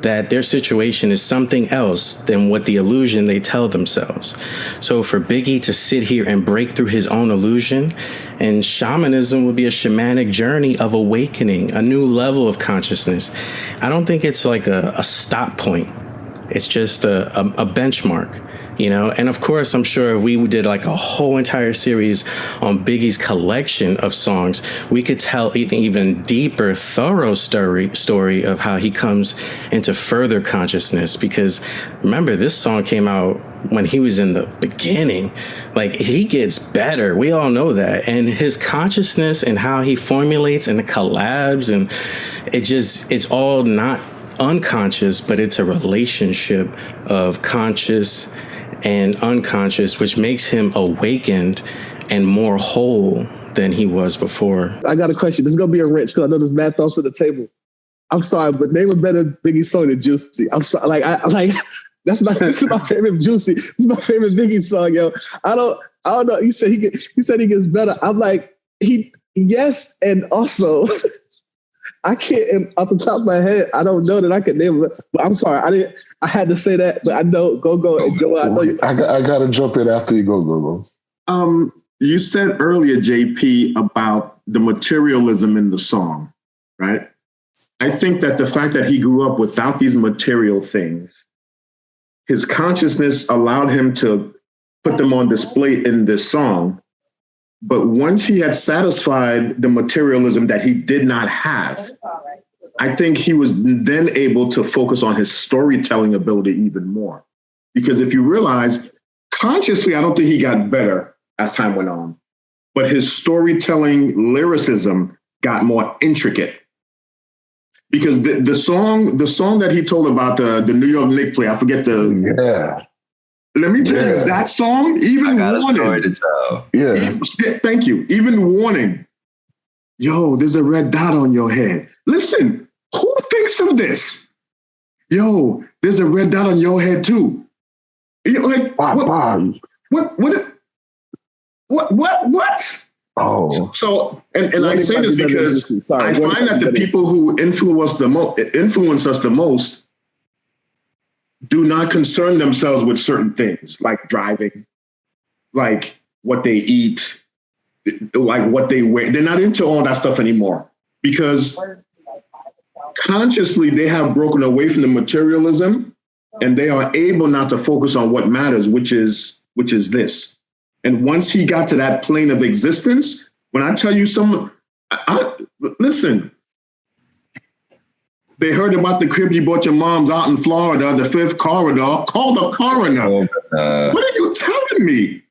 that their situation is something else than what the illusion they tell themselves. So for Biggie to sit here and break through his own illusion, and shamanism would be a shamanic journey of awakening, a new level of consciousness. I don't think it's like a stop point. It's just a benchmark, you know? And of course, I'm sure if we did like a whole entire series on Biggie's collection of songs, we could tell an even deeper, thorough story of how he comes into further consciousness. Because remember, this song came out when he was in the beginning. Like, he gets better. We all know that. And his consciousness and how he formulates and the collabs, and it's all not unconscious, but it's a relationship of conscious and unconscious, which makes him awakened and more whole than he was before. I got a question. This is gonna be a wrench because I know there's mad thoughts at the table. I'm sorry, but name a better Biggie song than Juicy. I'm sorry, this is my favorite Juicy. This is my favorite Biggie song, yo. I don't know. You said he gets better. I'm like, yes, and also I can't, off the top of my head, I don't know that I could name it. But I'm sorry, I had to say that, but I know, go. And Joel, I know you. I got to jump in after you go. You said earlier, JP, about the materialism in the song, right? I think that the fact that he grew up without these material things, his consciousness allowed him to put them on display in this song. But once he had satisfied the materialism that he did not have, I think he was then able to focus on his storytelling ability even more. Because if you realize, consciously, I don't think he got better as time went on, but his storytelling lyricism got more intricate. Because the song that he told about the New York Knicks play, I forget the. Let me tell you, that song, even warning. Thank you. Even warning. Yo, there's a red dot on your head. Listen, who thinks of this? Yo, there's a red dot on your head too. Like, what? Oh. So, and I say this because I find that the people who influence us the most do not concern themselves with certain things, like driving, like what they eat, like what they wear. They're not into all that stuff anymore because consciously they have broken away from the materialism and they are able not to focus on what matters, which is this. And once he got to that plane of existence, when I tell you listen, they heard about the crib you bought your mom's out in Florida, the 5th corridor. Call the coroner. What are you telling me?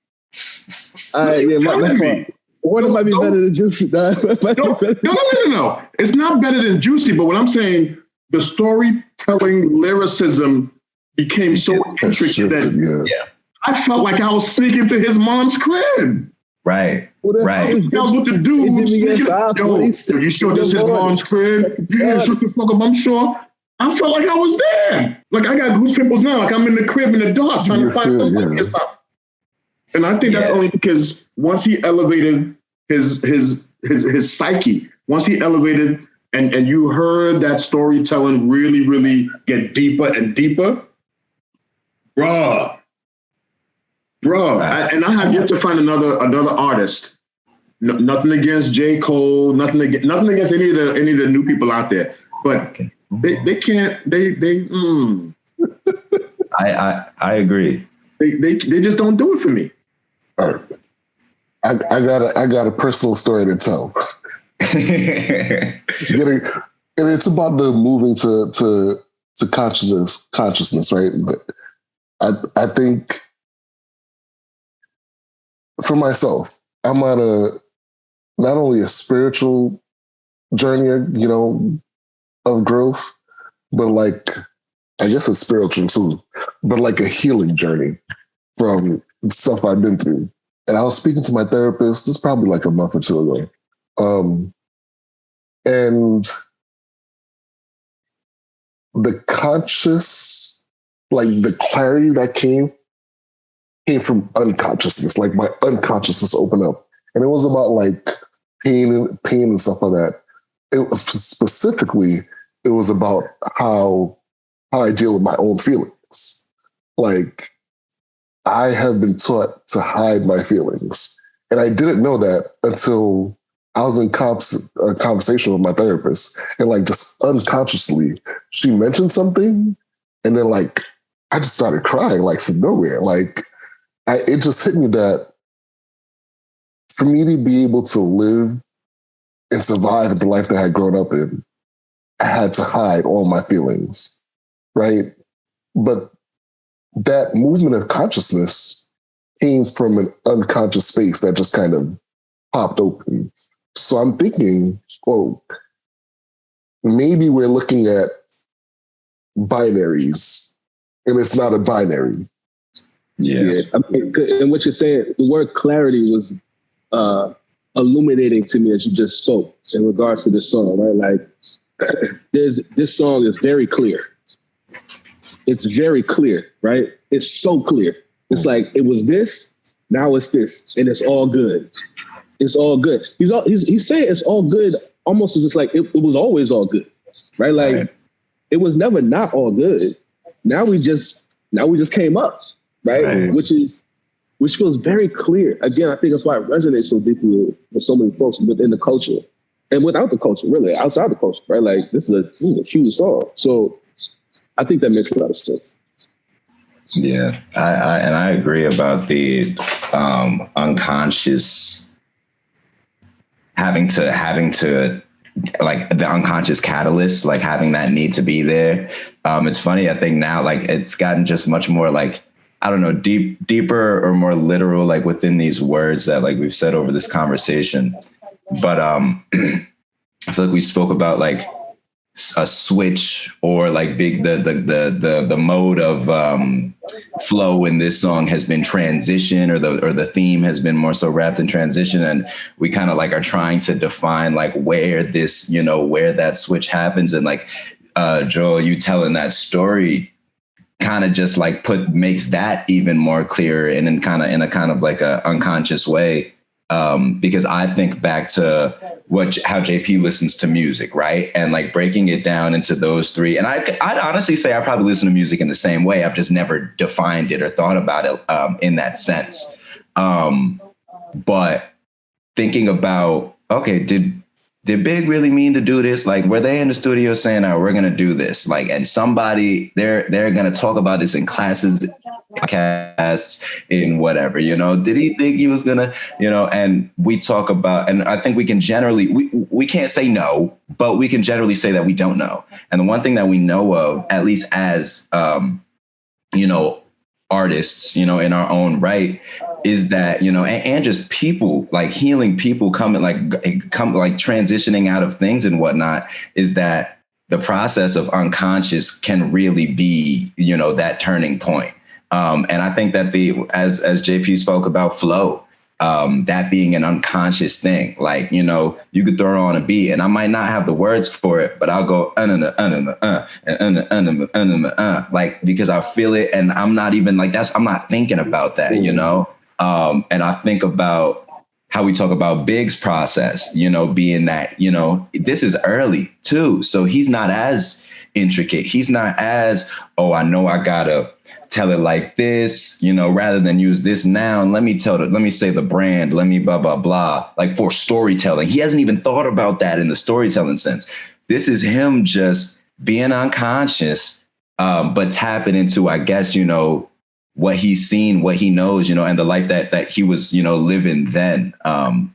What might be better than Juicy? No. It's not better than Juicy, but what I'm saying, the storytelling lyricism became so intricate that I felt like I was sneaking to his mom's crib. Right. Tells what to do. Yo, you sure this is his mom's crib? Yeah, shut the fuck up. I'm sure. I felt like I was there. Like I got goose pimples now. Like I'm in the crib in the dark trying to find something. And I think that's only because once he elevated his psyche, once he elevated and you heard that storytelling really, really get deeper and deeper, bruh. And I have yet to find another artist. Nothing against J. Cole, nothing against any of the new people out there, but they can't. I agree. They just don't do it for me. I got a personal story to tell. And it's about the moving to consciousness, right? I think for myself, I'm on not only a spiritual journey, of growth, but like, I guess it's spiritual too, but like a healing journey from stuff I've been through. And I was speaking to my therapist, this is probably like a month or two ago. And the the clarity that came from unconsciousness. Like my unconsciousness opened up. And it was about like pain and stuff like that. It was specifically, it was about how I deal with my own feelings. Like, I have been taught to hide my feelings. And I didn't know that until I was in a conversation with my therapist. And like, just unconsciously, she mentioned something. And then like, I just started crying, like from nowhere. Like, it just hit me that for me to be able to live and survive the life that I had grown up in, I had to hide all my feelings, right? But that movement of consciousness came from an unconscious space that just kind of popped open. So I'm thinking, well, maybe we're looking at binaries and it's not a binary. Yeah. I mean, and what you're saying, the word clarity was illuminating to me as you just spoke in regards to this song, right? Like, this song is very clear. It's very clear, right? It's so clear. It's like, it was this, now it's this, and it's all good. It's all good. He's saying it's all good, almost as just like it was always all good, right? Like, it was never not all good. Now we just came up, right? Which feels very clear. Again, I think that's why it resonates so deeply with so many folks within the culture and without the culture, really, outside the culture, right? Like, this is a huge song. So I think that makes a lot of sense. Yeah, I agree about the unconscious having to like the unconscious catalyst, like having that need to be there. It's funny, I think now, like, it's gotten just much more like, I don't know, deeper or more literal, like within these words that like we've said over this conversation. But I feel like we spoke about like a switch or like the mode of flow in this song has been transition, or the theme has been more so wrapped in transition. And we kind of like are trying to define like where this, where that switch happens. And like Joel, you telling that story kind of just like makes that even more clear and in a kind of like a unconscious way. Because I think back to how JP listens to music, right? And like breaking it down into those three. And I'd honestly say I probably listen to music in the same way. I've just never defined it or thought about it in that sense. But thinking about, okay, did Big really mean to do this? Like, were they in the studio saying, "Oh, we're gonna do this"? Like, and somebody they're gonna talk about this in classes, podcasts, in whatever. Did he think he was gonna? And we talk about, and I think we can generally we can't say no, but we can generally say that we don't know. And the one thing that we know of, at least as artists, in our own right, is that, and just people, like healing people coming, like transitioning out of things and whatnot, is that the process of unconscious can really be, that turning point. And I think that as JP spoke about flow, that being an unconscious thing, like, you could throw on a beat and I might not have the words for it, but I'll go, like, because I feel it and I'm not even like, I'm not thinking about that, and I think about how we talk about Big's process, being that, this is early too. So he's not as intricate. He's not as, I know I gotta tell it like this, rather than use this noun. Let me say the brand, let me blah, blah, blah, like for storytelling. He hasn't even thought about that in the storytelling sense. This is him just being unconscious, but tapping into, I guess, what he's seen, what he knows, you know, and the life that he was, you know, living then. I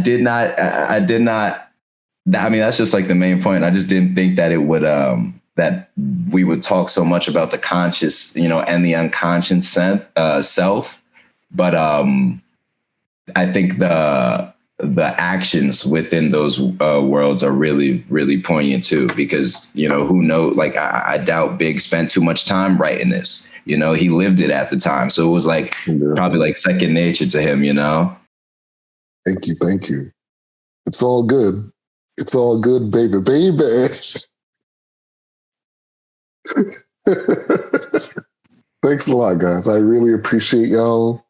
did not, I mean, that's just like the main point. I just didn't think that it would, that we would talk so much about the conscious, you know, and the unconscious self. But I think the actions within those worlds are really, really poignant too, because, you know, who knows, like, I doubt Big spent too much time writing this, you know, he lived it at the time. So it was like probably like second nature to him, you know? Thank you. It's all good. It's all good, baby. Thanks a lot, guys. I really appreciate y'all.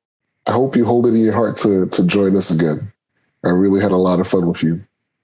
I hope you hold it in your heart to join us again. I really had a lot of fun with you.